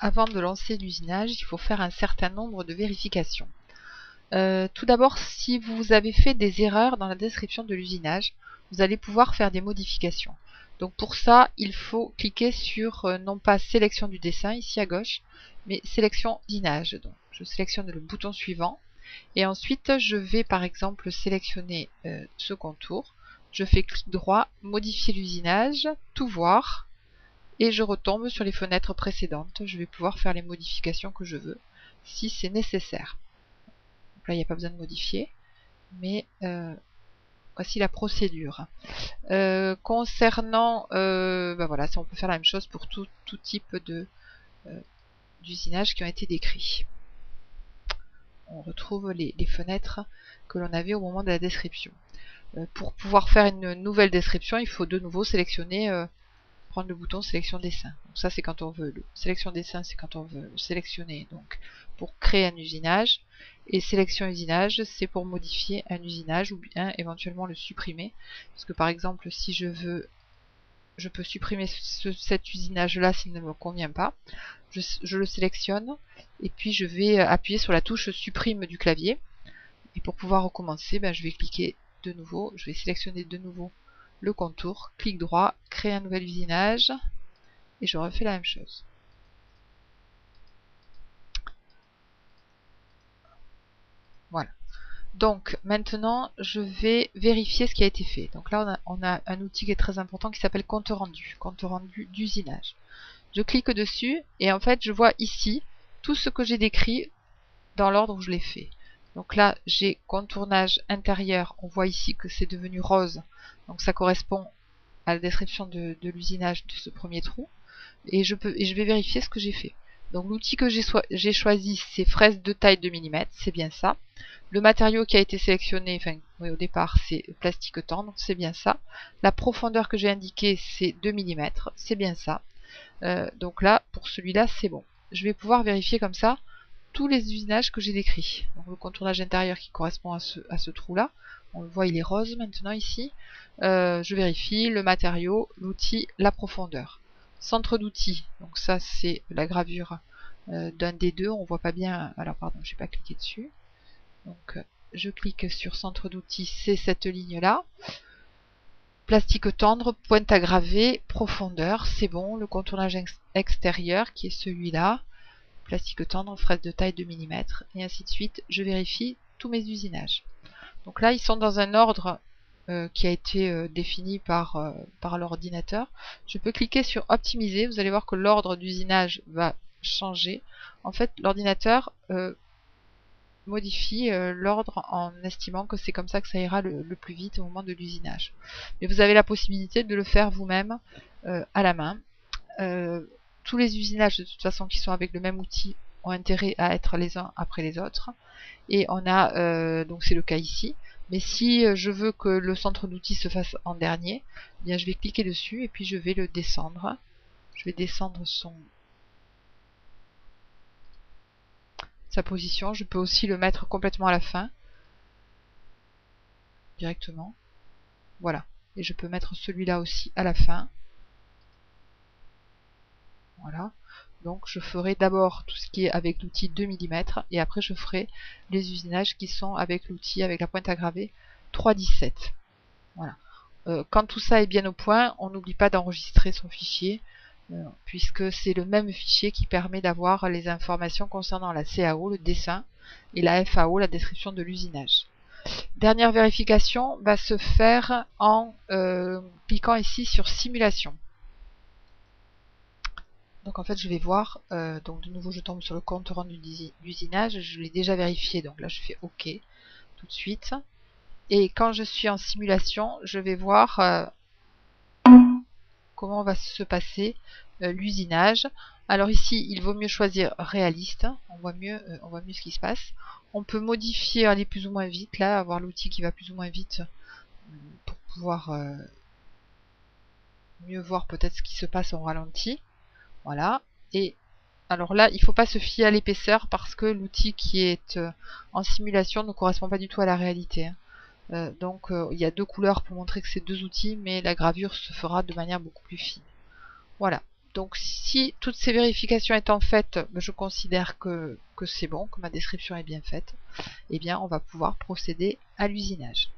avant de lancer l'usinage, il faut faire un certain nombre de vérifications. Tout d'abord, si vous avez fait des erreurs dans la description de l'usinage, vous allez pouvoir faire des modifications. Donc pour ça, il faut cliquer sur non pas sélection du dessin ici à gauche, mais sélection d'usinage. Donc je sélectionne le bouton suivant et ensuite je vais par exemple sélectionner ce contour. Je fais clic droit, modifier l'usinage, tout voir et je retombe sur les fenêtres précédentes. Je vais pouvoir faire les modifications que je veux si c'est nécessaire. Donc là, il n'y a pas besoin de modifier, mais voici la procédure. Concernant, voilà, on peut faire la même chose pour tout type d'usinage qui ont été décrits. On retrouve les fenêtres que l'on avait au moment de la description. Pour pouvoir faire une nouvelle description, il faut de nouveau sélectionner, prendre le bouton sélection dessin. Donc ça c'est quand on veut. Le sélection dessin, c'est quand on veut le sélectionner donc pour créer un usinage. Et sélection usinage, c'est pour modifier un usinage ou bien éventuellement le supprimer. Parce que par exemple, si je veux, je peux supprimer cet usinage là s'il ne me convient pas. Je le sélectionne et puis je vais appuyer sur la touche supprime du clavier. Et pour pouvoir recommencer, je vais cliquer de nouveau, je vais sélectionner de nouveau le contour, clic droit, créer un nouvel usinage et je refais la même chose. Voilà. Donc maintenant, je vais vérifier ce qui a été fait. Donc là, on a un outil qui est très important qui s'appelle compte rendu d'usinage. Je clique dessus et en fait, je vois ici tout ce que j'ai décrit dans l'ordre où je l'ai fait. Donc là, j'ai contournage intérieur. On voit ici que c'est devenu rose. Donc ça correspond à la description de l'usinage de ce premier trou. Et je vais vérifier ce que j'ai fait. Donc l'outil que j'ai choisi, c'est fraise de taille 2 mm, c'est bien ça. Le matériau qui a été sélectionné, enfin oui, au départ, c'est plastique tendre, c'est bien ça. La profondeur que j'ai indiquée, c'est 2 mm, c'est bien ça. Donc là, pour celui-là, c'est bon. Je vais pouvoir vérifier comme ça tous les usinages que j'ai décrits. Donc le contournage intérieur qui correspond à ce trou-là. On le voit, il est rose maintenant ici. Je vérifie le matériau, l'outil, la profondeur. Centre d'outils, donc ça c'est la gravure d'un des deux. On voit pas bien. Alors pardon, j'ai pas cliqué dessus. Donc je clique sur centre d'outils, c'est cette ligne-là. Plastique tendre, pointe à graver, profondeur, c'est bon. Le contournage extérieur qui est celui-là. Plastique tendre, fraise de taille 2 mm, et ainsi de suite. Je vérifie tous mes usinages. Donc là, ils sont dans un ordre qui a été défini par l'ordinateur. Je peux cliquer sur optimiser. Vous allez voir que l'ordre d'usinage va changer. En fait, l'ordinateur modifie l'ordre en estimant que c'est comme ça que ça ira le plus vite au moment de l'usinage. Mais vous avez la possibilité de le faire vous-même à la main. Tous les usinages de toute façon qui sont avec le même outil ont intérêt à être les uns après les autres. Et on a, donc c'est le cas ici. Mais si je veux que le centre d'outils se fasse en dernier, eh bien je vais cliquer dessus et puis je vais le descendre. Je vais descendre sa position. Je peux aussi le mettre complètement à la fin, directement. Voilà. Et je peux mettre celui-là aussi à la fin. Voilà. Donc je ferai d'abord tout ce qui est avec l'outil 2 mm et après je ferai les usinages qui sont avec l'outil avec la pointe à graver 3,17. Voilà. Quand tout ça est bien au point, on n'oublie pas d'enregistrer son fichier puisque c'est le même fichier qui permet d'avoir les informations concernant la CAO, le dessin, et la FAO, la description de l'usinage. Dernière vérification va se faire en cliquant ici sur simulation. Donc en fait je vais voir, donc de nouveau je tombe sur le compte rendu d'usinage, je l'ai déjà vérifié, donc là je fais OK tout de suite. Et quand je suis en simulation, je vais voir comment va se passer l'usinage. Alors ici, il vaut mieux choisir réaliste, on voit mieux ce qui se passe. On peut modifier, aller plus ou moins vite, là, avoir l'outil qui va plus ou moins vite pour pouvoir mieux voir peut-être ce qui se passe en ralenti. Voilà. Et alors là, il ne faut pas se fier à l'épaisseur parce que l'outil qui est en simulation ne correspond pas du tout à la réalité. Donc il y a deux couleurs pour montrer que c'est deux outils, mais la gravure se fera de manière beaucoup plus fine. Voilà. Donc si toutes ces vérifications étant faites, je considère que c'est bon, que ma description est bien faite, eh bien on va pouvoir procéder à l'usinage.